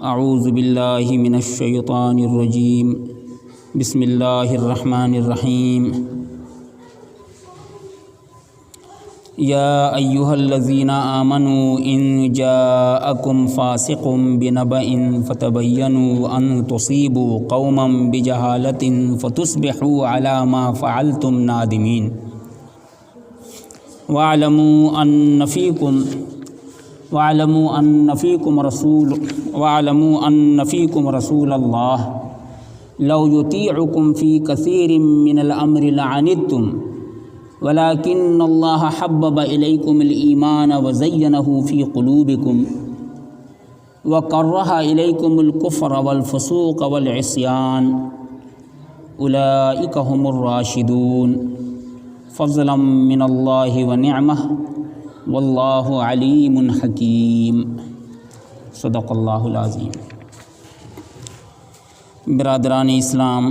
اعوذ باللہ من الشیطان الرجیم بسم اللہ الرحمن الرحیم یا ایہا الذین آمنوا ان جاءکم فاسق بنبأ فتبینوا ان تصیبوا قوما بجہالۃ فتصبحوا علی ما فعلتم نادمین واعلموا ان فیکم رسول اللہ لو یطیعکم فی کثیر من الامر لعنتم ولكن اللہ حبب الیکم الایمان وزینہ فی قلوبکم وکرہ الیکم الکفر والفسوق والعصیان اولئک هم الراشدون فضلا من اللہ ونعمہ واللہ علیم حکیم صدق اللہ العظیم۔ برادران اسلام،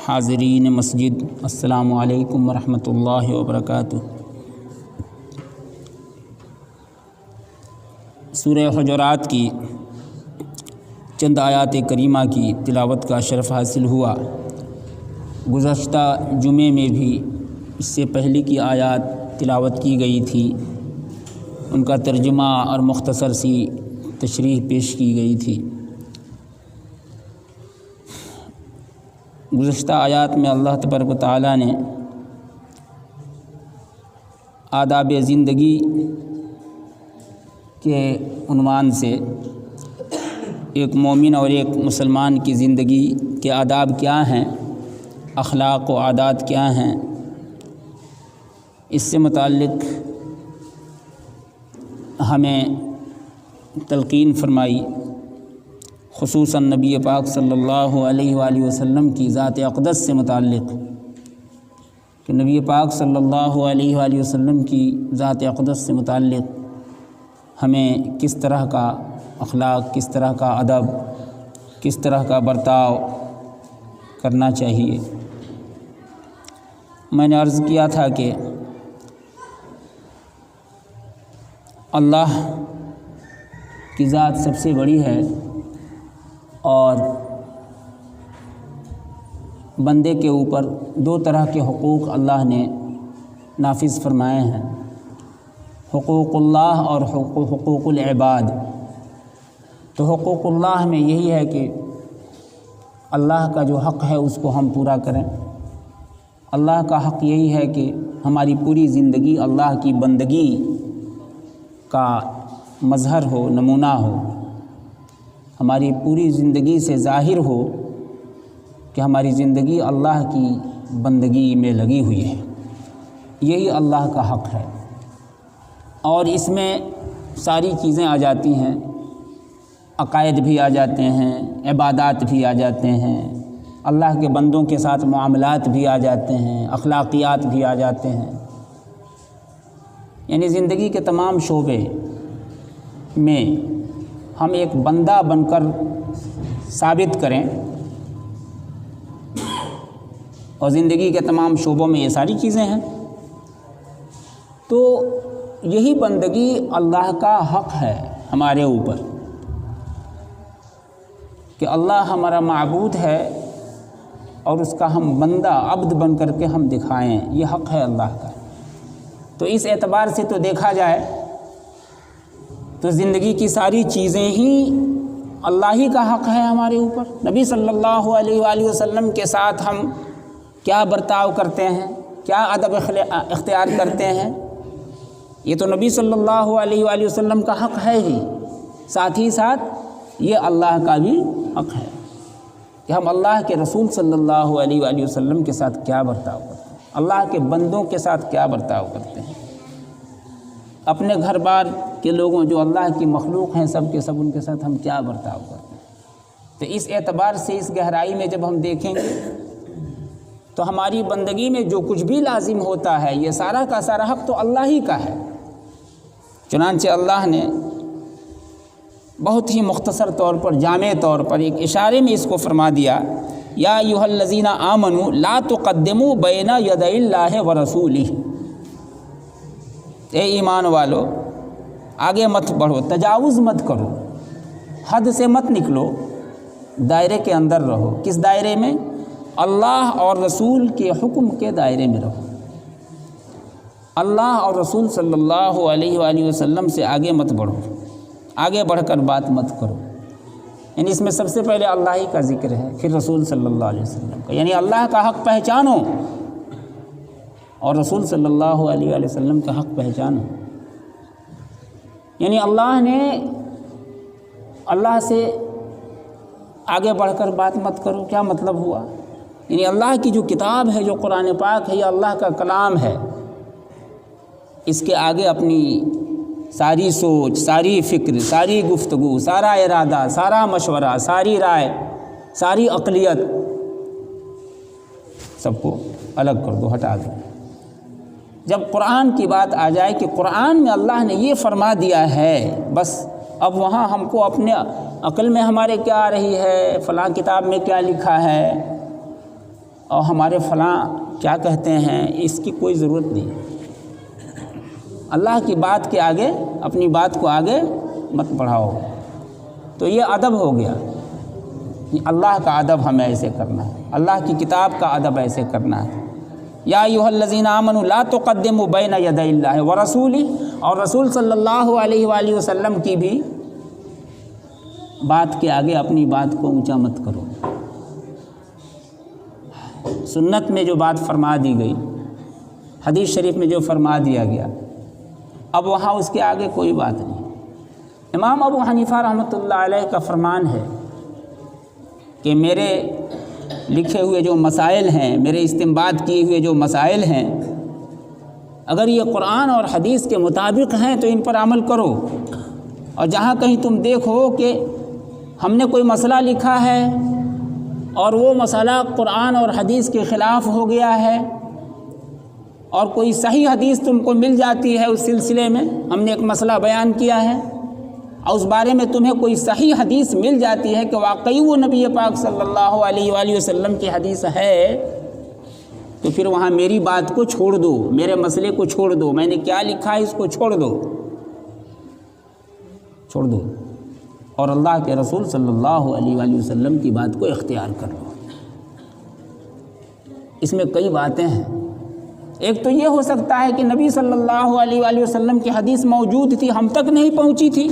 حاضرین مسجد، السلام علیکم ورحمۃ اللہ وبرکاتہ۔ سورہ حجرات کی چند آیات کریمہ کی تلاوت کا شرف حاصل ہوا۔ گزشتہ جمعے میں بھی اس سے پہلے کی آیات تلاوت کی گئی تھی، ان کا ترجمہ اور مختصر سی تشریح پیش کی گئی تھی۔ گزشتہ آیات میں اللہ تبارک و تعالیٰ نے آداب زندگی کے عنوان سے ایک مومن اور ایک مسلمان کی زندگی کے آداب کیا ہیں، اخلاق و عادات کیا ہیں، اس سے متعلق ہمیں تلقین فرمائی، خصوصاً نبی پاک صلی اللہ علیہ وآلہ وسلم کی ذات اقدس سے متعلق، کہ نبی پاک صلی اللہ علیہ وآلہ وسلم کی ذات اقدس سے متعلق ہمیں کس طرح کا اخلاق، کس طرح کا ادب، کس طرح کا برتاؤ کرنا چاہیے۔ میں نے عرض کیا تھا کہ اللہ کی ذات سب سے بڑی ہے اور بندے کے اوپر دو طرح کے حقوق اللہ نے نافذ فرمائے ہیں، حقوق اللہ اور حقوق العباد۔ تو حقوق اللہ میں یہی ہے کہ اللہ کا جو حق ہے اس کو ہم پورا کریں۔ اللہ کا حق یہی ہے کہ ہماری پوری زندگی اللہ کی بندگی کا مظہر ہو، نمونہ ہو، ہماری پوری زندگی سے ظاہر ہو کہ ہماری زندگی اللہ کی بندگی میں لگی ہوئی ہے۔ یہی اللہ کا حق ہے، اور اس میں ساری چیزیں آ جاتی ہیں، عقائد بھی آ جاتے ہیں، عبادات بھی آ جاتے ہیں، اللہ کے بندوں کے ساتھ معاملات بھی آ جاتے ہیں، اخلاقیات بھی آ جاتے ہیں۔ یعنی زندگی کے تمام شعبے میں ہم ایک بندہ بن کر ثابت کریں، اور زندگی کے تمام شعبوں میں یہ ساری چیزیں ہیں، تو یہی بندگی اللہ کا حق ہے ہمارے اوپر، کہ اللہ ہمارا معبود ہے اور اس کا ہم بندہ، عبد بن کر کے ہم دکھائیں، یہ حق ہے اللہ کا۔ تو اس اعتبار سے تو دیکھا جائے تو زندگی کی ساری چیزیں ہی اللہ ہی کا حق ہے ہمارے اوپر۔ نبی صلی اللہ علیہ وآلہ وسلم کے ساتھ ہم کیا برتاؤ کرتے ہیں، کیا ادب اختیار کرتے ہیں، یہ تو نبی صلی اللہ علیہ وآلہ وسلم کا حق ہے ہی، ساتھ ہی ساتھ یہ اللہ کا بھی حق ہے کہ ہم اللہ کے رسول صلی اللہ علیہ وآلہ وسلم کے ساتھ کیا برتاؤ کرتے ہیں، اللہ کے بندوں کے ساتھ کیا برتاؤ کرتے ہیں، اپنے گھر بار کے لوگوں جو اللہ کی مخلوق ہیں سب کے سب، ان کے ساتھ ہم کیا برتاؤ کرتے ہیں۔ تو اس اعتبار سے اس گہرائی میں جب ہم دیکھیں گے تو ہماری بندگی میں جو کچھ بھی لازم ہوتا ہے، یہ سارا کا سارا حق تو اللہ ہی کا ہے۔ چنانچہ اللہ نے بہت ہی مختصر طور پر، جامع طور پر ایک اشارے میں اس کو فرما دیا، یا ایھا الذین آمنوا لا تقدموا بین یدی اللہ ورسولہ، اے ایمان والو آگے مت بڑھو، تجاوز مت کرو، حد سے مت نکلو، دائرے کے اندر رہو۔ کس دائرے میں؟ اللہ اور رسول کے حکم کے دائرے میں رہو۔ اللہ اور رسول صلی اللہ علیہ وآلہ وسلم سے آگے مت بڑھو، آگے بڑھ کر بات مت کرو۔ یعنی اس میں سب سے پہلے اللہ ہی کا ذکر ہے، پھر رسول صلی اللہ علیہ وسلم کا، یعنی اللہ کا حق پہچانو اور رسول صلی اللہ علیہ وآلہ وسلم کا حق پہچانو۔ یعنی اللہ سے آگے بڑھ کر بات مت کرو، کیا مطلب ہوا؟ یعنی اللہ کی جو کتاب ہے، جو قرآن پاک ہے، یہ اللہ کا کلام ہے، اس کے آگے اپنی ساری سوچ، ساری فکر، ساری گفتگو، سارا ارادہ، سارا مشورہ، ساری رائے، ساری عقلیت، سب کو الگ کر دو، ہٹا دو۔ جب قرآن کی بات آ جائے کہ قرآن میں اللہ نے یہ فرما دیا ہے، بس اب وہاں ہم کو اپنے عقل میں ہمارے کیا آ رہی ہے، فلاں کتاب میں کیا لکھا ہے اور ہمارے فلاں کیا کہتے ہیں، اس کی کوئی ضرورت نہیں۔ اللہ کی بات کے آگے اپنی بات کو آگے مت بڑھاؤ۔ تو یہ ادب ہو گیا، اللہ کا ادب ہمیں ایسے کرنا ہے، اللہ کی کتاب کا ادب ایسے کرنا ہے۔ یا ایھا الذین آمنوا لا تقدموا بین یدی اللہ ورسولہ، اور رسول صلی اللہ علیہ وآلہ وسلم کی بھی بات کے آگے اپنی بات کو اونچا مت کرو۔ سنت میں جو بات فرما دی گئی، حدیث شریف میں جو فرما دیا گیا، اب وہاں اس کے آگے کوئی بات نہیں۔ امام ابو حنیفہ رحمۃ اللہ علیہ کا فرمان ہے کہ میرے لکھے ہوئے جو مسائل ہیں، میرے استنباط کیے ہوئے جو مسائل ہیں، اگر یہ قرآن اور حدیث کے مطابق ہیں تو ان پر عمل کرو، اور جہاں کہیں تم دیکھو کہ ہم نے کوئی مسئلہ لکھا ہے اور وہ مسئلہ قرآن اور حدیث کے خلاف ہو گیا ہے، اور کوئی صحیح حدیث تم کو مل جاتی ہے اس سلسلے میں، ہم نے ایک مسئلہ بیان کیا ہے اور اس بارے میں تمہیں کوئی صحیح حدیث مل جاتی ہے کہ واقعی وہ نبی پاک صلی اللہ علیہ وآلہ وسلم کی حدیث ہے، تو پھر وہاں میری بات کو چھوڑ دو، میرے مسئلے کو چھوڑ دو، میں نے کیا لکھا ہے اس کو چھوڑ دو، اور اللہ کے رسول صلی اللہ علیہ وآلہ وسلم کی بات کو اختیار کر لو۔ اس میں کئی باتیں ہیں۔ ایک تو یہ ہو سکتا ہے کہ نبی صلی اللہ علیہ وآلہ وسلم کی حدیث موجود تھی، ہم تک نہیں پہنچی تھی،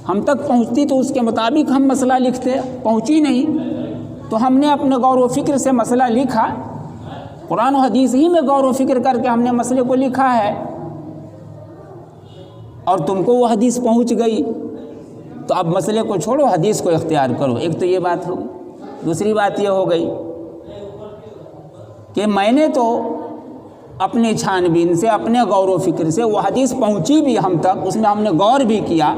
ہم تک پہنچتی تو اس کے مطابق ہم مسئلہ لکھتے، پہنچی نہیں تو ہم نے اپنے غور و فکر سے مسئلہ لکھا، قرآن و حدیث ہی میں غور و فکر کر کے ہم نے مسئلے کو لکھا ہے، اور تم کو وہ حدیث پہنچ گئی تو اب مسئلے کو چھوڑو، حدیث کو اختیار کرو۔ ایک تو یہ بات ہوگی۔ دوسری بات یہ ہو گئی کہ میں نے تو اپنے چھان بین سے، اپنے غور و فکر سے وہ حدیث پہنچی بھی ہم تک، اس میں ہم نے غور بھی کیا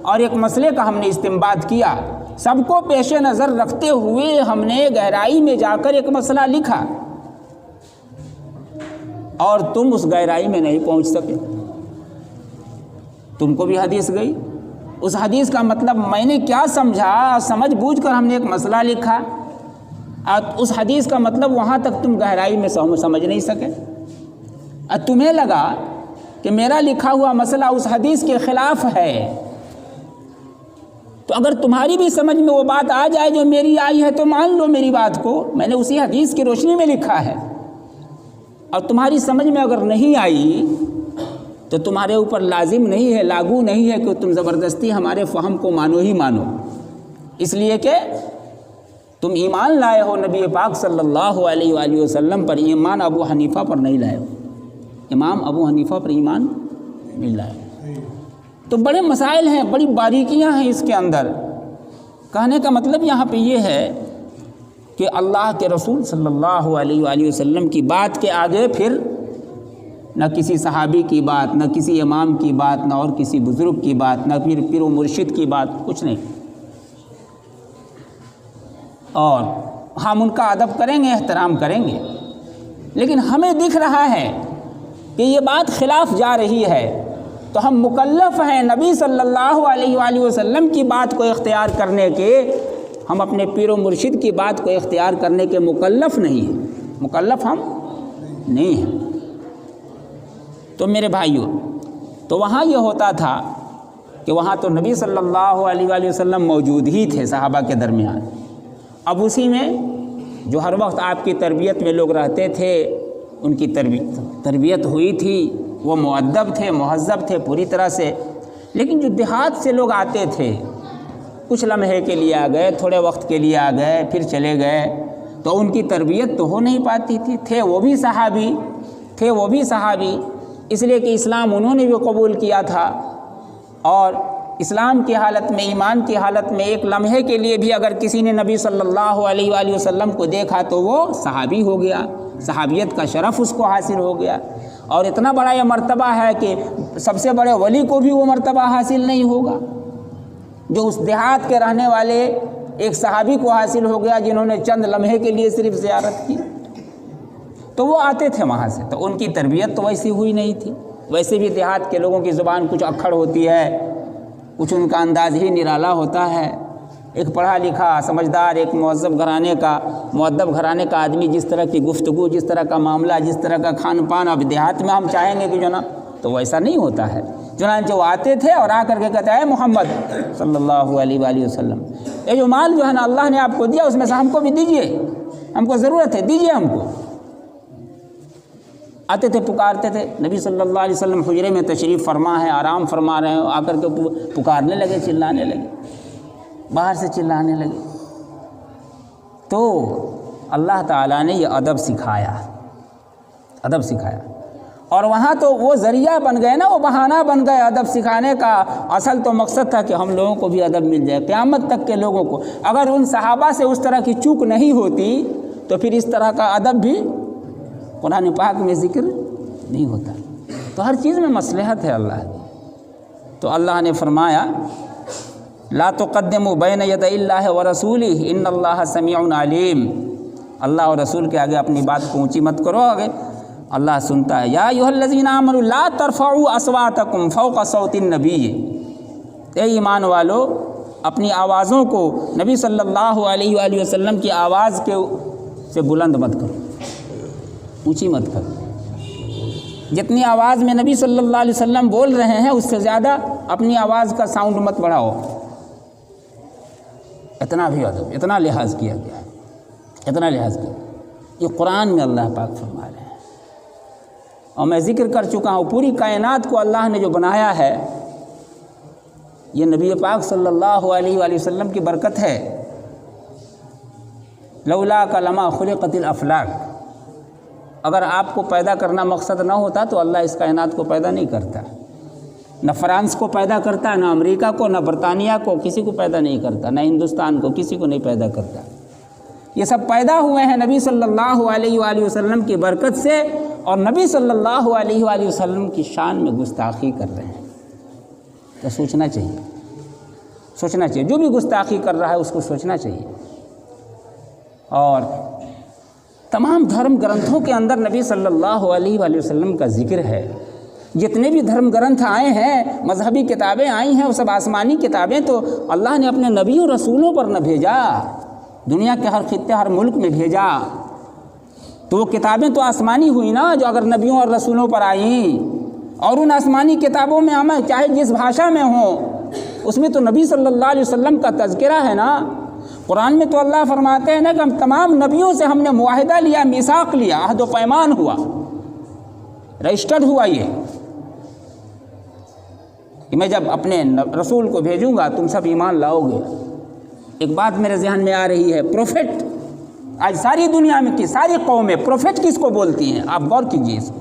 اور ایک مسئلے کا ہم نے استنباط کیا، سب کو پیش نظر رکھتے ہوئے ہم نے گہرائی میں جا کر ایک مسئلہ لکھا، اور تم اس گہرائی میں نہیں پہنچ سکے، تم کو بھی حدیث گئی۔ اس حدیث کا مطلب میں نے کیا سمجھا، سمجھ بوجھ کر ہم نے ایک مسئلہ لکھا، اور اس حدیث کا مطلب وہاں تک تم گہرائی میں سمجھ نہیں سکے، اور تمہیں لگا کہ میرا لکھا ہوا مسئلہ اس حدیث کے خلاف ہے، تو اگر تمہاری بھی سمجھ میں وہ بات آ جائے جو میری آئی ہے تو مان لو میری بات کو، میں نے اسی حدیث کی روشنی میں لکھا ہے، اور تمہاری سمجھ میں اگر نہیں آئی تو تمہارے اوپر لازم نہیں ہے، لاگو نہیں ہے کہ تم زبردستی ہمارے فہم کو مانو ہی مانو، اس لیے کہ تم ایمان لائے ہو نبی پاک صلی اللہ علیہ وآلہ وسلم پر، ایمان ابو حنیفہ پر نہیں لائے ہو، امام ابو حنیفہ پر ایمان نہیں لائے ہو۔ تو بڑے مسائل ہیں، بڑی باریکیاں ہیں اس کے اندر۔ کہنے کا مطلب یہاں پہ یہ ہے کہ اللہ کے رسول صلی اللہ علیہ وآلہ وسلم کی بات کے آگے پھر نہ کسی صحابی کی بات، نہ کسی امام کی بات، نہ اور کسی بزرگ کی بات، نہ پھر پیر و مرشد کی بات، کچھ نہیں۔ اور ہم ان کا ادب کریں گے، احترام کریں گے، لیکن ہمیں دکھ رہا ہے کہ یہ بات خلاف جا رہی ہے تو ہم مکلف ہیں نبی صلی اللہ علیہ وآلہ وسلم کی بات کو اختیار کرنے کے، ہم اپنے پیر و مرشد کی بات کو اختیار کرنے کے مکلف نہیں ہیں، مکلف ہم نہیں ہیں۔ تو میرے بھائیوں، تو وہاں یہ ہوتا تھا کہ وہاں تو نبی صلی اللہ علیہ وآلہ وسلم موجود ہی تھے صحابہ کے درمیان. اب اسی میں جو ہر وقت آپ کی تربیت میں لوگ رہتے تھے ان کی تربیت ہوئی تھی، وہ مؤدب تھے، مہذب تھے پوری طرح سے. لیکن جو دیہات سے لوگ آتے تھے، کچھ لمحے کے لیے آ گئے، تھوڑے وقت کے لیے آ گئے، پھر چلے گئے، تو ان کی تربیت تو ہو نہیں پاتی تھی. تھے وہ بھی صحابی، اس لیے کہ اسلام انہوں نے بھی قبول کیا تھا، اور اسلام کی حالت میں، ایمان کی حالت میں ایک لمحے کے لیے بھی اگر کسی نے نبی صلی اللہ علیہ وآلہ وسلم کو دیکھا تو وہ صحابی ہو گیا، صحابیت کا شرف اس کو حاصل ہو گیا. اور اتنا بڑا یہ مرتبہ ہے کہ سب سے بڑے ولی کو بھی وہ مرتبہ حاصل نہیں ہوگا جو اس دیہات کے رہنے والے ایک صحابی کو حاصل ہو گیا، جنہوں نے چند لمحے کے لیے صرف زیارت کی. تو وہ آتے تھے وہاں سے، تو ان کی تربیت تو ویسی ہوئی نہیں تھی. ویسے بھی دیہات کے لوگوں کی زبان کچھ اکھڑ ہوتی ہے، کچھ ان کا انداز ہی نرالا ہوتا ہے. ایک پڑھا لکھا سمجھدار، ایک مؤدب گھرانے کا آدمی جس طرح کی گفتگو، جس طرح کا معاملہ، جس طرح کا کھان پان، اب دیہات میں ہم چاہیں گے کہ جو نا، تو ویسا نہیں ہوتا ہے. چنانچہ وہ آتے تھے اور آ کر کے کہتے ہیں محمد صلی اللہ علیہ وآلہ وسلم، یہ جو مال جو ہے نا اللہ نے آپ کو دیا، اس میں سے ہم کو بھی دیجئے، ہم کو ضرورت ہے، دیجئے ہم کو. آتے تھے، پکارتے تھے. نبی صلی اللہ علیہ وسلم حجرے میں تشریف فرما ہے، آرام فرما رہے ہیں، آ کر کے پکارنے لگے، چلانے لگے، باہر سے چلانے لگے. تو اللہ تعالیٰ نے یہ ادب سکھایا. اور وہاں تو وہ ذریعہ بن گئے نا، وہ بہانہ بن گئے ادب سکھانے کا. اصل تو مقصد تھا کہ ہم لوگوں کو بھی ادب مل جائے، قیامت تک کے لوگوں کو. اگر ان صحابہ سے اس طرح کی چوک نہیں ہوتی تو پھر اس طرح کا ادب بھی قرآن پاک میں ذکر نہیں ہوتا. تو ہر چیز میں مصلحت ہے اللہ کی. تو اللہ نے فرمایا لا تقدموا بین یدی اللہ ورسولہ ان اللہ سمیع علیم. اللہ اور رسول کے آگے اپنی بات کو اونچی مت کرو، آگے اللہ سنتا ہے. یا ایھا الذین آمنوا لا ترفعوا اصواتکم فوق صوت النبی. اے ایمان والو، اپنی آوازوں کو نبی صلی اللہ علیہ وآلہ وسلم کی آواز کے سے بلند مت کرو، اونچی مت کرو. جتنی آواز میں نبی صلی اللہ علیہ وسلم بول رہے ہیں اس سے زیادہ اپنی آواز کا ساؤنڈ مت بڑھاؤ. اتنا بھی ادب، اتنا لحاظ کیا گیا ہے، اتنا لحاظ کیا. یہ قرآن میں اللہ پاک فرما رہے ہیں. اور میں ذکر کر چکا ہوں، پوری کائنات کو اللہ نے جو بنایا ہے یہ نبی پاک صلی اللہ علیہ وآلہ وسلم کی برکت ہے. لولاک لما خلقت الافلاک. اگر آپ کو پیدا کرنا مقصد نہ ہوتا تو اللہ اس کائنات کو پیدا نہیں کرتا. نہ فرانس کو پیدا کرتا، نہ امریکہ کو، نہ برطانیہ کو، کسی کو پیدا نہیں کرتا، نہ ہندوستان کو، کسی کو نہیں پیدا کرتا. یہ سب پیدا ہوئے ہیں نبی صلی اللہ علیہ وآلہ وسلم کی برکت سے. اور نبی صلی اللہ علیہ وآلہ وسلم کی شان میں گستاخی کر رہے ہیں. تو سوچنا چاہیے، جو بھی گستاخی کر رہا ہے اس کو سوچنا چاہیے. اور تمام دھرم گرنتھوں کے اندر نبی صلی اللہ علیہ وآلہ وسلم کا ذکر ہے. جتنے بھی دھرم گرنتھ آئے ہیں، مذہبی کتابیں آئی ہیں، وہ سب آسمانی کتابیں تو اللہ نے اپنے نبیوں رسولوں پر نہ بھیجا، دنیا کے ہر خطے، ہر ملک میں بھیجا. تو وہ کتابیں تو آسمانی ہوئی نا، جو اگر نبیوں اور رسولوں پر آئیں. اور ان آسمانی کتابوں میں ہمیں چاہے جس بھاشا میں ہوں، اس میں تو نبی صلی اللہ علیہ وسلم کا تذکرہ ہے نا. قرآن میں تو اللہ فرماتے ہیں نا کہ ہم تمام نبیوں سے ہم نے معاہدہ لیا، میثاق لیا، عہد و پیمان ہوا، رجسٹرڈ ہوا یہ کہ میں جب اپنے رسول کو بھیجوں گا تم سب ایمان لاؤ گے. ایک بات میرے ذہن میں آ رہی ہے، پروفٹ. آج ساری دنیا میں کی ساری قومیں پروفٹ کس کو بولتی ہیں؟ آپ غور کیجیے اس کو.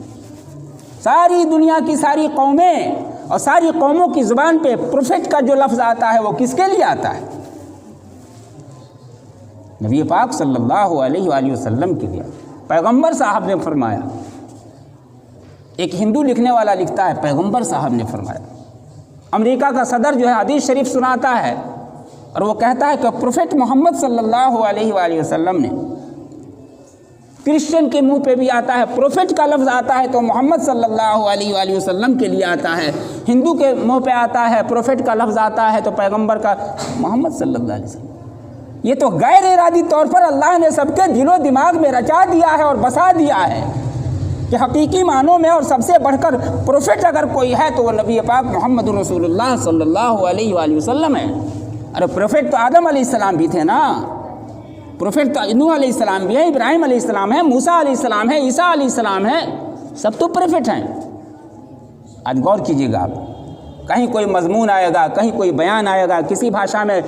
ساری دنیا کی ساری قومیں اور ساری قوموں کی زبان پہ پروفٹ کا جو لفظ آتا ہے وہ کس کے لیے آتا ہے؟ نبی پاک صلی اللہ علیہ وآلہ وسلم کے لیے. پیغمبر صاحب نے فرمایا، ایک ہندو لکھنے والا لکھتا ہے پیغمبر صاحب نے فرمایا. امریکہ کا صدر جو ہے حدیث شریف سناتا ہے اور وہ کہتا ہے کہ پروفٹ محمد صلی اللہ علیہ وآلہ وسلم نے، کرسچن کے منہ پہ بھی آتا ہے پروفٹ کا لفظ آتا ہے تو محمد صلی اللہ علیہ وآلہ وسلم کے لیے آتا ہے. ہندو کے منہ پہ آتا ہے پروفٹ کا لفظ آتا ہے تو پیغمبر کا محمد صلی اللہ علیہ وسلم. یہ تو غیر ارادی طور پر اللہ نے سب کے دل و دماغ میں رچا دیا ہے اور بسا دیا ہے. کہ حقیقی معنوں میں اور سب سے بڑھ کر پروفٹ اگر کوئی ہے تو وہ نبی پاک محمد رسول اللہ صلی اللہ علیہ وآلہ وسلم ہے۔ ارے پروفٹ تو آدم علیہ السلام بھی تھے نا، پروفٹ تو نوح علیہ السلام بھی ہے، ابراہیم علیہ السلام ہے، موسیٰ علیہ السلام ہے، عیسیٰ علیہ السلام ہے، سب تو پروفٹ ہیں۔ آج غور کیجیے گا آپ، کہیں کوئی مضمون آئے گا، کہیں کوئی بیان آئے گا، کسی بھاشا میں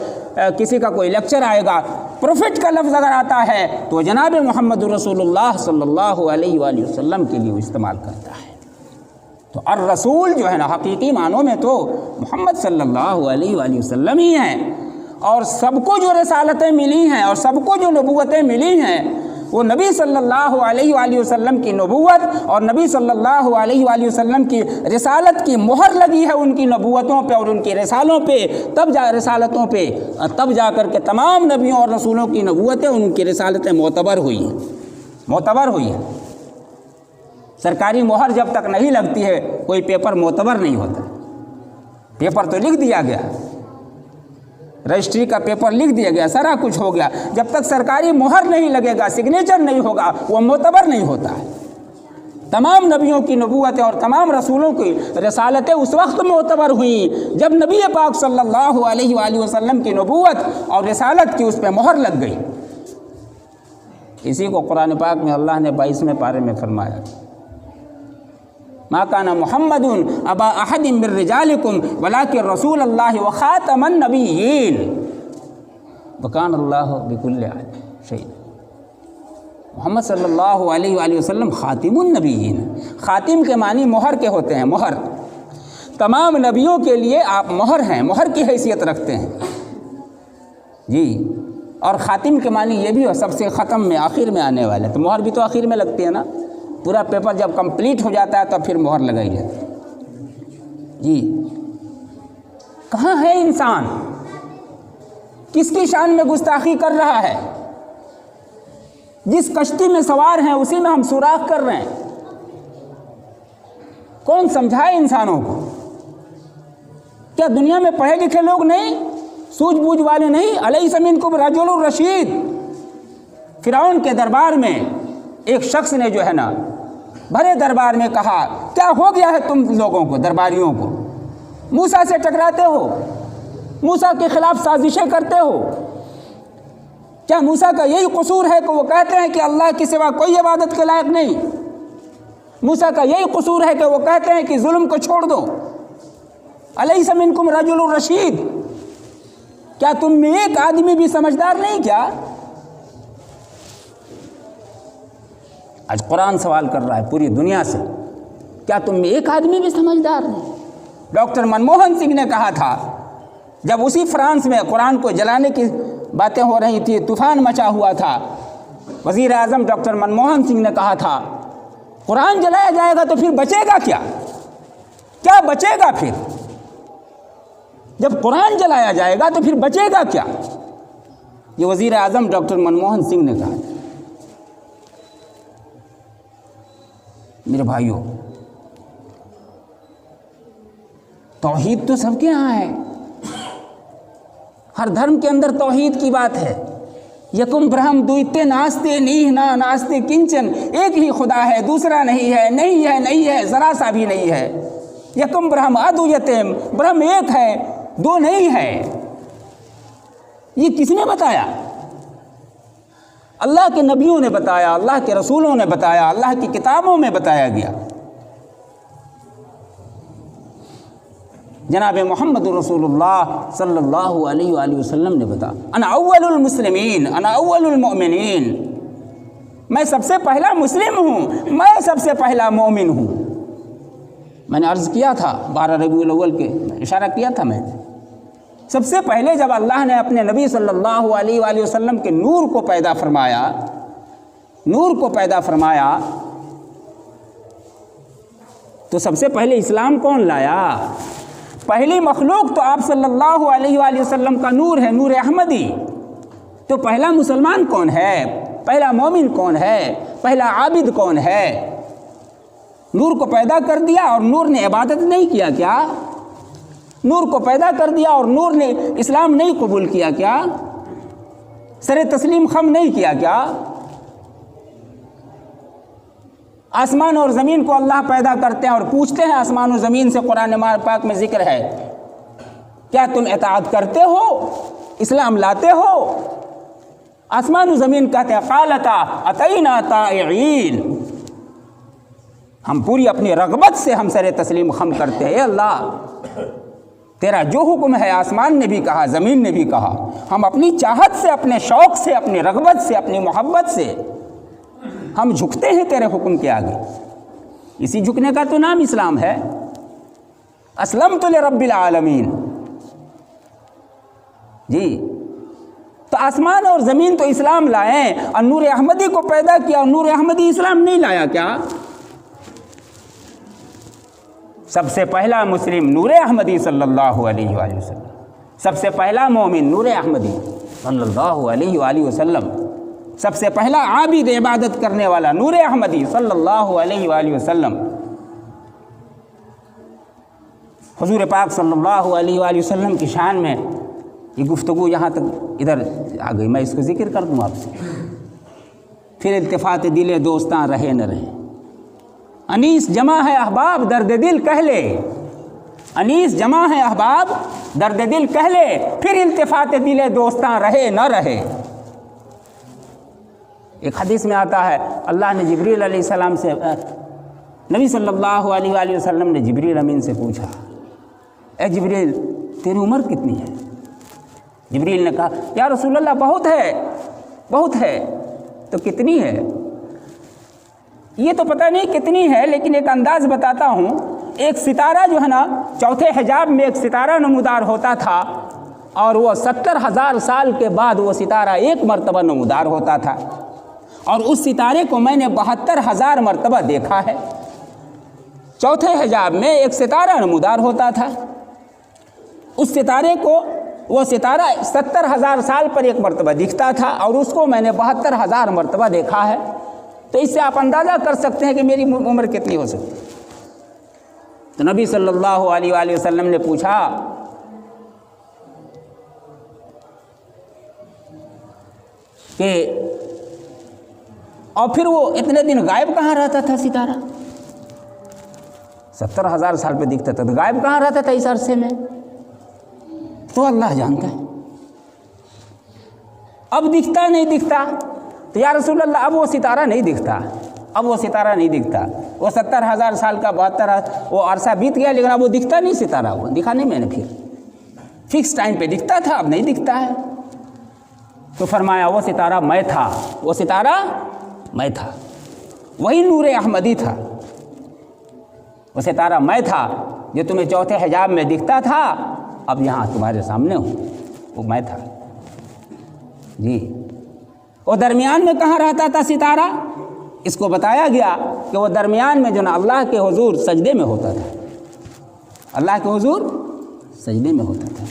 کسی کا کوئی لیکچر آئے گا، پروفٹ کا لفظ اگر آتا ہے تو جناب محمد رسول اللہ صلی اللہ علیہ وآلہ وسلم کے لیے وہ استعمال کرتا ہے۔ تو الرسول جو ہے نا حقیقی معنوں میں تو محمد صلی اللہ علیہ وآلہ وسلم ہی ہیں، اور سب کو جو رسالتیں ملی ہیں اور سب کو جو نبوتیں ملی ہیں وہ نبی صلی اللہ علیہ وآلہ وسلم کی نبوت اور نبی صلی اللہ علیہ وآلہ وسلم کی رسالت کی مہر لگی ہے ان کی نبوتوں پہ اور ان کی رسالوں پہ، رسالتوں پہ، تب جا کر کے تمام نبیوں اور رسولوں کی نبوتیں ان کی رسالتیں معتبر ہوئی ہیں۔ سرکاری مہر جب تک نہیں لگتی ہے کوئی پیپر معتبر نہیں ہوتا۔ پیپر تو لکھ دیا گیا، رجسٹری کا پیپر لکھ دیا گیا، سارا کچھ ہو گیا، جب تک سرکاری مہر نہیں لگے گا، سگنیچر نہیں ہوگا، وہ معتبر نہیں ہوتا ہے۔ تمام نبیوں کی نبوتیں اور تمام رسولوں کی رسالتیں اس وقت معتبر ہوئیں جب نبی پاک صلی اللہ علیہ وآلہ وسلم کی نبوت اور رسالت کی اس پہ مہر لگ گئی۔ اسی کو قرآن پاک میں اللہ نے 22ویں پارے میں فرمایا، ما کان محمد ابا احد من رجالکم ولکن رسول اللہ وخاتم النبیین وکان اللہ بکل شیء۔ محمد صلی اللہ علیہ وآلہ وسلم خاتم النبیین، خاتم کے معنی مہر کے ہوتے ہیں، مہر، تمام نبیوں کے لیے آپ مہر ہیں، مہر کی حیثیت رکھتے ہیں جی۔ اور خاتم کے معنی یہ بھی ہو سب سے ختم میں، آخر میں آنے والے، تو مہر بھی تو آخر میں لگتی ہے نا، پورا پیپر جب کمپلیٹ ہو جاتا ہے تب پھر مہر لگائی جاتی ہے جی۔ کہاں ہے انسان؟ کس کی شان میں گستاخی کر رہا ہے؟ جس کشتی میں سوار ہیں اسی میں ہم سوراخ کر رہے ہیں۔ کون سمجھائے انسانوں کو؟ کیا دنیا میں پڑھے لکھے لوگ نہیں، سوجھ بوجھ والے نہیں؟ الیس منکم رجل رشید۔ فرعون کے دربار میں ایک شخص نے جو ہے نا بھرے دربار میں کہا، کیا ہو گیا ہے تم لوگوں کو، درباریوں کو؟ موسیٰ سے ٹکراتے ہو، موسیٰ کے خلاف سازشیں کرتے ہو۔ کیا موسیٰ کا یہی قصور ہے کہ وہ کہتے ہیں کہ اللہ کے سوا کوئی عبادت کے لائق نہیں؟ موسیٰ کا یہی قصور ہے کہ وہ کہتے ہیں کہ ظلم کو چھوڑ دو؟ الیس منکم رجل رشید، کیا تم میں ایک آدمی بھی سمجھدار نہیں کیا؟ آج قرآن سوال کر رہا ہے پوری دنیا سے، کیا تم میں ایک آدمی بھی سمجھدار نہیں؟ ڈاکٹر منموہن سنگھ نے کہا تھا جب اسی فرانس میں قرآن کو جلانے کی باتیں ہو رہی تھی، طوفان مچا ہوا تھا، وزیر اعظم ڈاکٹر منموہن سنگھ نے کہا تھا قرآن جلایا جائے گا تو پھر بچے گا کیا؟ کیا بچے گا پھر؟ جب قرآن جلایا جائے گا تو پھر بچے گا کیا؟ یہ وزیر اعظم ڈاکٹر منموہن سنگھ نے کہا۔ میرے بھائیوں، توحید تو سب کے ہاں ہے، ہر دھرم کے اندر توحید کی بات ہے۔ یکم برہم دویتے ناستے نیہ نا ناستے کنچن، ایک ہی خدا ہے، دوسرا نہیں ہے، نہیں ہے، نہیں ہے، ذرا سا بھی نہیں ہے۔ یکم برہم ادویتم، برہم ایک ہے، دو نہیں ہے۔ یہ کس نے بتایا؟ اللہ کے نبیوں نے بتایا، اللہ کے رسولوں نے بتایا، اللہ کی کتابوں میں بتایا گیا۔ جناب محمد رسول اللہ صلی اللہ علیہ وآلہ وسلم نے بتایا، انا اول المسلمین انا اول المؤمنین، میں سب سے پہلا مسلم ہوں، میں سب سے پہلا مومن ہوں۔ میں نے عرض کیا تھا 12 ربیع الاول کے اشارہ کیا تھا، میں سب سے پہلے جب اللہ نے اپنے نبی صلی اللہ علیہ وآلہ وسلم کے نور کو پیدا فرمایا، نور کو پیدا فرمایا، تو سب سے پہلے اسلام کون لایا؟ پہلی مخلوق تو آپ صلی اللہ علیہ وآلہ وسلم کا نور ہے، نور احمدی۔ تو پہلا مسلمان کون ہے؟ پہلا مومن کون ہے؟ پہلا عابد کون ہے؟ نور کو پیدا کر دیا اور نور نے عبادت نہیں کیا کیا؟ نور کو پیدا کر دیا اور نور نے اسلام نہیں قبول کیا کیا؟ سر تسلیم خم نہیں کیا کیا؟ آسمان اور زمین کو اللہ پیدا کرتے ہیں اور پوچھتے ہیں آسمان و زمین سے، قرآن پاک میں ذکر ہے، کیا تم اطاعت کرتے ہو، اسلام لاتے ہو؟ آسمان و زمین کہتے ہیں قالتا اتینا طائعین، ہم پوری اپنی رغبت سے ہم سر تسلیم خم کرتے ہیں، اے اللہ تیرا جو حکم ہے، آسمان نے بھی کہا، زمین نے بھی کہا، ہم اپنی چاہت سے، اپنے شوق سے، اپنی رغبت سے، اپنی محبت سے ہم جھکتے ہیں تیرے حکم کے آگے۔ اسی جھکنے کا تو نام اسلام ہے۔ اسلمت لرب العالمین، جی تو آسمان اور زمین تو اسلام لائیں اور نور احمدی کو پیدا کیا، اور نور احمدی اسلام نہیں لایا کیا؟ سب سے پہلا مسلم نور احمدی صلی اللہ علیہ وآلہ وسلم، سب سے پہلا مومن نور احمدی صلی اللہ علیہ وآلہ وسلم، سب سے پہلا عابد عبادت کرنے والا نور احمدی صلی اللہ علیہ وآلہ وسلم۔ حضور پاک صلی اللہ علیہ وآلہ وسلم کی شان میں یہ گفتگو یہاں تک ادھر آ گئی، میں اس کو ذکر کر دوں آپ سے، پھر التفات دل دوستاں رہے نہ رہے۔ انیس جمع ہے احباب درد دل کہہ لے، انیس جمع ہے احباب درد دل کہہ لے، پھر التفات دل دوستاں رہے نہ رہے۔ ایک حدیث میں آتا ہے اللہ نے جبریل علیہ السلام سے، نبی صلی اللہ علیہ وآلہ وسلم نے جبریل امین سے پوچھا، اے جبریل تیری عمر کتنی ہے؟ جبریل نے کہا یا رسول اللہ بہت ہے، بہت ہے۔ تو کتنی ہے؟ یہ تو پتہ نہیں کتنی ہے، لیکن ایک انداز بتاتا ہوں۔ ایک ستارہ جو ہے نا، چوتھے حجاب میں ایک ستارہ نمودار ہوتا تھا، اور وہ 70,000 سال کے بعد وہ ستارہ ایک مرتبہ نمودار ہوتا تھا، اور اس ستارے کو میں نے 72,000 مرتبہ دیکھا ہے۔ چوتھے حجاب میں ایک ستارہ نمودار ہوتا تھا، اس ستارے کو، وہ ستارہ 70,000 سال پر ایک مرتبہ دکھتا تھا، اور اس کو میں نے 72,000 مرتبہ دیکھا ہے۔ تو اس سے آپ اندازہ کر سکتے ہیں کہ میری عمر کتنی ہو سکتی۔ تو نبی صلی اللہ علیہ وآلہ وسلم نے پوچھا کہ اور پھر وہ اتنے دن غائب کہاں رہتا تھا ستارہ؟ 70,000 سال پہ دکھتا تھا، تو غائب کہاں رہتا تھا اس عرصے میں؟ تو اللہ جانتا ہے۔ اب دکھتا نہیں دکھتا؟ تو یا رسول اللہ اب وہ ستارہ نہیں دکھتا، اب وہ ستارہ نہیں دکھتا، وہ 70,000 سال کا 72 وہ عرصہ بیت گیا، لیکن اب وہ دکھتا نہیں ستارہ، وہ دکھا نہیں میں نے، پھر فکس ٹائم پہ دکھتا تھا، اب نہیں دکھتا ہے۔ تو فرمایا وہ ستارہ میں تھا، وہ ستارہ میں تھا، وہی نور احمدی تھا، وہ ستارہ میں تھا جو تمہیں چوتھے حجاب میں دکھتا تھا، اب یہاں تمہارے سامنے ہوں، وہ میں تھا۔ جی وہ درمیان میں کہاں رہتا تھا ستارہ؟ اس کو بتایا گیا کہ وہ درمیان میں جو نا اللہ کے حضور سجدے میں ہوتا تھا، اللہ کے حضور سجدے میں ہوتا تھا۔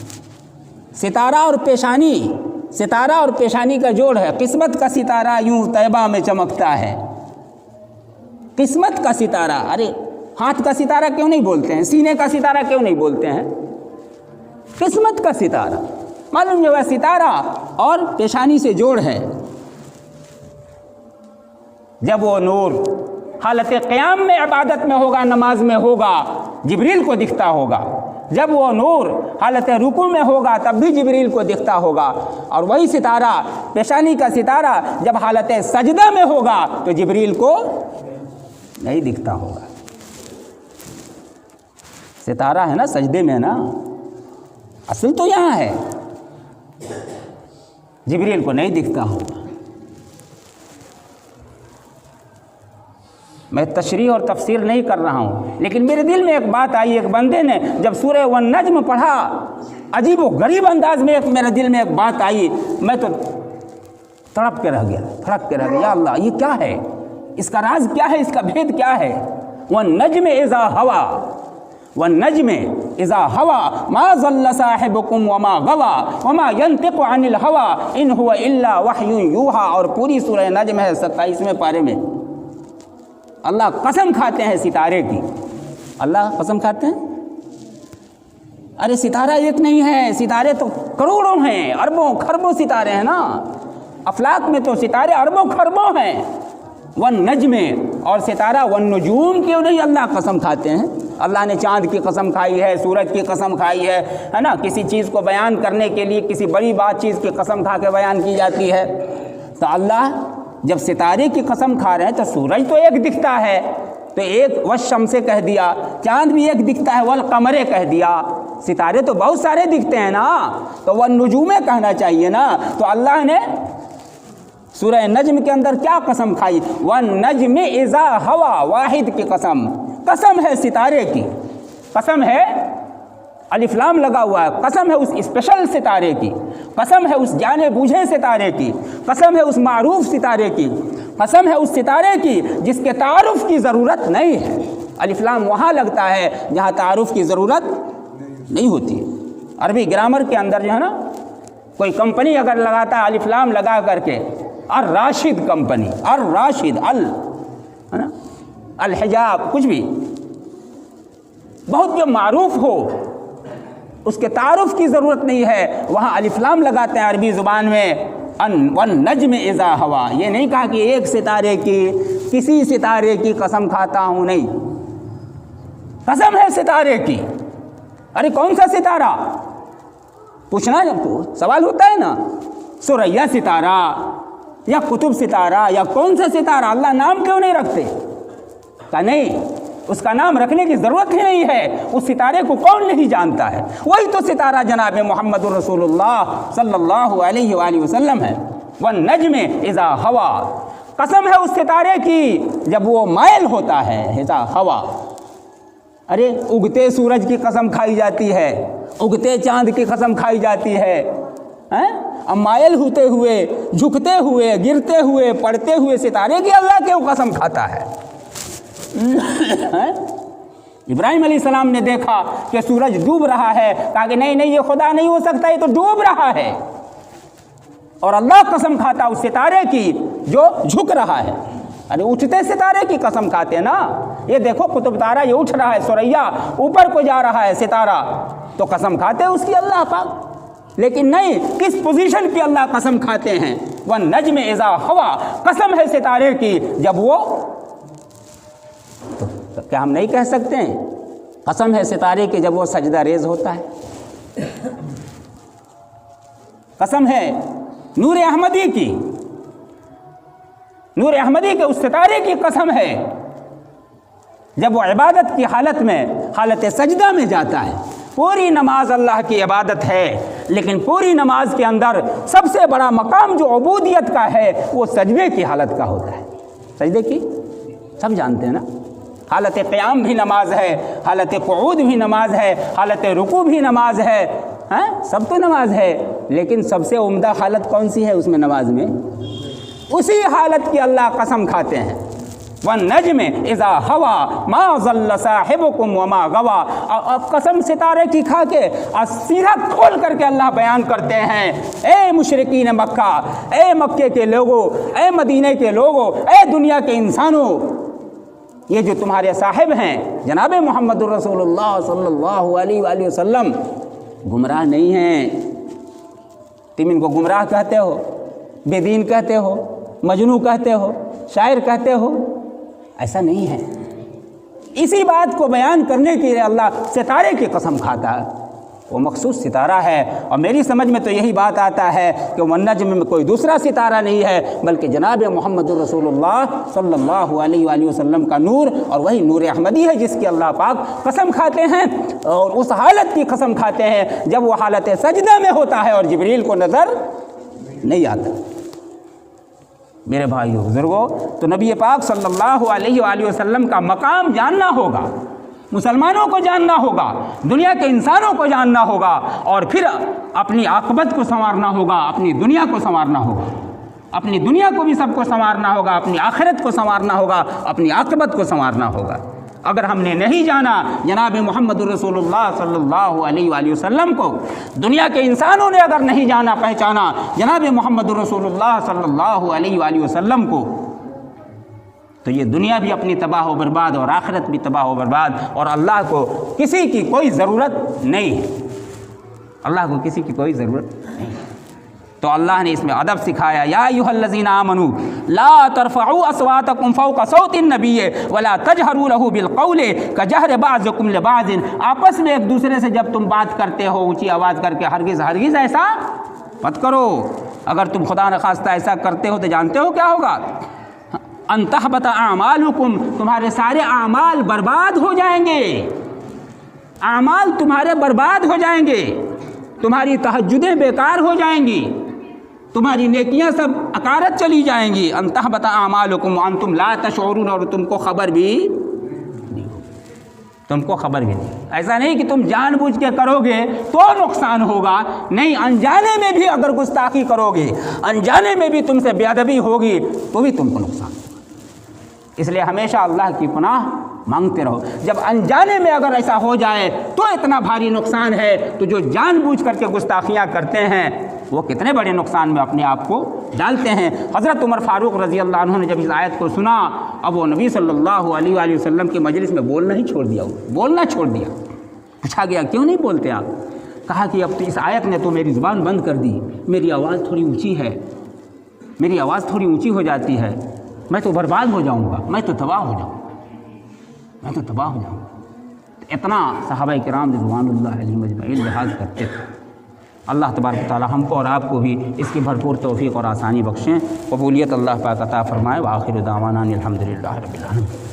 ستارہ اور پیشانی، ستارہ اور پیشانی کا جوڑ ہے، قسمت کا ستارہ یوں طیبہ میں چمکتا ہے، قسمت کا ستارہ۔ ارے ہاتھ کا ستارہ کیوں نہیں بولتے ہیں، سینے کا ستارہ کیوں نہیں بولتے ہیں؟ قسمت کا ستارہ، معلوم جو ہے ستارہ اور پیشانی سے جوڑ ہے۔ جب وہ نور حالت قیام میں عبادت میں ہوگا، نماز میں ہوگا، جبریل کو دکھتا ہوگا، جب وہ نور حالت رکوع میں ہوگا تب بھی جبریل کو دکھتا ہوگا، اور وہی ستارہ پیشانی کا ستارہ جب حالت سجدہ میں ہوگا تو جبریل کو نہیں دکھتا ہوگا۔ ستارہ ہے نا سجدے میں نا، اصل تو یہاں ہے، جبریل کو نہیں دکھتا ہوگا۔ میں تشریح اور تفسیر نہیں کر رہا ہوں، لیکن میرے دل میں ایک بات آئی، ایک بندے نے جب سورہ والنجم پڑھا، عجیب و غریب انداز میں میرے دل میں ایک بات آئی، میں تو تڑپ کے رہ گیا، تھڑک کے رہ گیا، یا اللہ یہ کیا ہے، اس کا راز کیا ہے، اس کا بھید کیا ہے؟ والنجم اذا ہوا، والنجم اذا ہوا ما ضل صاحبکم وما غوا وما ينطق عن الهوى ان هو الا وحی یوحی، اور پوری سورہ نجم ہے 27ویں پارے میں اللہ قسم کھاتے ہیں ستارے کی، اللہ قسم کھاتے ہیں۔ ارے ستارہ ایک نہیں ہے، ستارے تو کروڑوں ہیں، اربوں خربوں ستارے ہیں نا، افلاک میں تو ستارے اربوں خربوں ہیں۔ والنجم اور ستارہ والنجوم کیوں نہیں اللہ قسم کھاتے ہیں؟ اللہ نے چاند کی قسم کھائی ہے، سورج کی قسم کھائی ہے نا، کسی چیز کو بیان کرنے کے لیے کسی بڑی بات چیز کی قسم کھا کے بیان کی جاتی ہے۔ تو اللہ جب ستارے کی قسم کھا رہے ہیں تو سورج تو ایک دکھتا ہے تو ایک والشمس کہہ دیا، چاند بھی ایک دکھتا ہے والقمر کہہ دیا، ستارے تو بہت سارے دکھتے ہیں نا، تو والنجوم کہنا چاہیے نا۔ تو اللہ نے سورہ نجم کے اندر کیا قسم کھائی؟ والنجم اذا ہوا، واحد کی قسم ہے ستارے کی، قسم ہے الف لام لگا ہوا ہے، قسم ہے اس اسپیشل ستارے کی، قسم ہے اس جانے بوجھے ستارے کی، قسم ہے اس معروف ستارے کی، قسم ہے اس ستارے کی جس کے تعارف کی ضرورت نہیں ہے۔ الف لام وہاں لگتا ہے جہاں تعارف کی ضرورت نہیں ہوتی۔ عربی گرامر کے اندر جو ہے نا، کوئی کمپنی اگر لگاتا ہے الف لام لگا کر کے، الراشد کمپنی، الراشد، ہے نا، الحجاب، کچھ بھی بہت جو معروف ہو اس کے تعارف کی ضرورت نہیں ہے، وہاں الف لام لگاتے ہیں عربی زبان میں۔ والنجم اذا ہوا، یہ نہیں کہا کہ ایک ستارے کی، کسی ستارے کی قسم کھاتا ہوں، نہیں، قسم ہے ستارے کی۔ ارے کون سا ستارہ؟ پوچھنا سوال ہوتا ہے نا، ثریا ستارہ یا قطب ستارہ یا کون سا ستارہ؟ اللہ نام کیوں نہیں رکھتے؟ کہ نہیں، اس کا نام رکھنے کی ضرورت ہی نہیں ہے، اس ستارے کو کون نہیں جانتا ہے؟ وہی تو ستارہ جناب محمد رسول اللہ صلی اللہ علیہ وآلہ وسلم ہے۔ والنجم اذا ہوا، قسم ہے اس ستارے کی جب وہ مائل ہوتا ہے، اذا ہوا۔ ارے اگتے سورج کی قسم کھائی جاتی ہے، اگتے چاند کی قسم کھائی جاتی ہے، اب مائل ہوتے ہوئے، جھکتے ہوئے، گرتے ہوئے، پڑتے ہوئے ستارے کی اللہ کیوں قسم کھاتا ہے؟ ابراہیم علیہ السلام نے دیکھا کہ سورج ڈوب رہا ہے، کہا کہ نہیں نہیں، یہ خدا نہیں ہو سکتا، یہ تو ڈوب رہا ہے، اور اللہ قسم کھاتا اس ستارے کی جو جھک رہا ہے۔ ارے اٹھتے ستارے کی قسم کھاتے ہیں نا، یہ دیکھو قطب تارہ یہ اٹھ رہا ہے، ثریا اوپر کو جا رہا ہے ستارہ، تو قسم کھاتے ہیں اس کی اللہ پاک، لیکن نہیں، کس پوزیشن کی اللہ قسم کھاتے ہیں؟ والنجم اذا ہوا، قسم ہے ستارے کی جب وہ، تو کیا ہم نہیں کہہ سکتے ہیں قسم ہے ستارے کی جب وہ سجدہ ریز ہوتا ہے؟ قسم ہے نور احمدی کی، نور احمدی کے اس ستارے کی قسم ہے جب وہ عبادت کی حالت میں، حالت سجدہ میں جاتا ہے۔ پوری نماز اللہ کی عبادت ہے، لیکن پوری نماز کے اندر سب سے بڑا مقام جو عبودیت کا ہے وہ سجدے کی حالت کا ہوتا ہے۔ سجدے کی سب جانتے ہیں نا، حالت قیام بھی نماز ہے، حالت قعود بھی نماز ہے، حالت رکوع بھی نماز ہے، سب تو نماز ہے، لیکن سب سے عمدہ حالت کون سی ہے اس میں نماز میں؟ اسی حالت کی اللہ قسم کھاتے ہیں۔ والنجم اذا ہوا ما ضل صاحبکم وما غوا، اب قسم ستارے کی کھا کے سیدھا کھول کر کے اللہ بیان کرتے ہیں، اے مشرکین مکہ، اے مکے کے لوگوں، اے مدینے کے لوگوں، اے دنیا کے انسانوں، یہ جو تمہارے صاحب ہیں جناب محمد رسول اللہ صلی اللہ علیہ وآلہ وسلم، گمراہ نہیں ہیں۔ تم ان کو گمراہ کہتے ہو، بے دین کہتے ہو، مجنون کہتے ہو، شاعر کہتے ہو، ایسا نہیں ہے۔ اسی بات کو بیان کرنے کے لیے اللہ ستارے کی قسم کھاتا ہے، وہ مخصوص ستارہ ہے، اور میری سمجھ میں تو یہی بات آتا ہے کہ والنجم میں کوئی دوسرا ستارہ نہیں ہے بلکہ جناب محمد رسول اللہ صلی اللہ علیہ وآلہ وسلم کا نور، اور وہی نور احمدی ہے جس کی اللہ پاک قسم کھاتے ہیں، اور اس حالت کی قسم کھاتے ہیں جب وہ حالت سجدہ میں ہوتا ہے اور جبریل کو نظر نہیں آتا۔ میرے بھائیو بزرگوں، تو نبی پاک صلی اللہ علیہ وآلہ وسلم کا مقام جاننا ہوگا، مسلمانوں کو جاننا ہوگا، دنیا کے انسانوں کو جاننا ہوگا، اور پھر اپنی عاقبت کو سنوارنا ہوگا، اپنی دنیا کو سنوارنا ہوگا، اپنی دنیا کو بھی سب کو سنوارنا ہوگا، اپنی آخرت کو سنوارنا ہوگا، اپنی عاقبت کو سنوارنا ہوگا۔ اگر ہم نے نہیں جانا جناب محمد رسول اللہ صلی اللہ علیہ وآلہ وسلم کو، دنیا کے انسانوں نے اگر نہیں جانا پہچانا جناب محمد رسول اللہ صلی اللہ علیہ وآلہ وسلم کو، تو یہ دنیا بھی اپنی تباہ و برباد اور آخرت بھی تباہ و برباد، اور اللہ کو کسی کی کوئی ضرورت نہیں ہے، اللہ کو کسی کی کوئی ضرورت نہیں ہے۔ تو اللہ نے اس میں ادب سکھایا، یا ایھا الذین آمنوا لا ترفعوا اصواتکم فوق صوت النبی ولا تجہروا لہ بالقول کجہر بعضکم لبعض، آپس میں ایک دوسرے سے جب تم بات کرتے ہو اونچی آواز کر کے ہرگز ایسا مت کرو، اگر تم خدا نخواستہ ایسا کرتے ہو تو جانتے ہو کیا ہوگا، ان تحبط اعمالکم، تمہارے سارے اعمال برباد ہو جائیں گے، اعمال تمہارے برباد ہو جائیں گے، تمہاری تہجدیں بیکار ہو جائیں گی، تمہاری نیکیاں سب اکارت چلی جائیں گی، ان تحبط اعمالکم وانتم لا تشعرون، اور تم کو خبر بھی نہیں، تم کو خبر بھی نہیں۔ ایسا نہیں کہ تم جان بوجھ کے کرو گے تو نقصان ہوگا، نہیں، انجانے میں بھی اگر گستاخی کرو گے، انجانے میں بھی تم سے بے ادبی ہوگی تو بھی تم کو نقصان ہوگا۔ اس لیے ہمیشہ اللہ کی پناہ مانگتے رہو، جب انجانے میں اگر ایسا ہو جائے تو اتنا بھاری نقصان ہے، تو جو جان بوجھ کر کے گستاخیاں کرتے ہیں وہ کتنے بڑے نقصان میں اپنے آپ کو ڈالتے ہیں۔ حضرت عمر فاروق رضی اللہ عنہ نے جب اس آیت کو سنا، اب وہ نبی صلی اللہ علیہ وآلہ وسلم کی مجلس میں بولنا چھوڑ دیا، پوچھا گیا کیوں نہیں بولتے آپ؟ کہا کہ اب تو اس آیت نے تو میری زبان بند کر دی، میری آواز تھوڑی اونچی ہے، میری آواز تھوڑی اونچی ہو جاتی ہے، میں تو برباد ہو جاؤں گا، میں تو تباہ ہو جاؤں گا۔ اتنا صحابہ کرام رضوان اللہ علیہم اجمعین لحاظ کرتے تھے۔ اللہ تبارک و تعالی ہم کو اور آپ کو بھی اس کی بھرپور توفیق اور آسانی بخشیں، قبولیت اللہ پاک عطا فرمائے۔ وآخر دعوانا الحمدللہ رب العالمین۔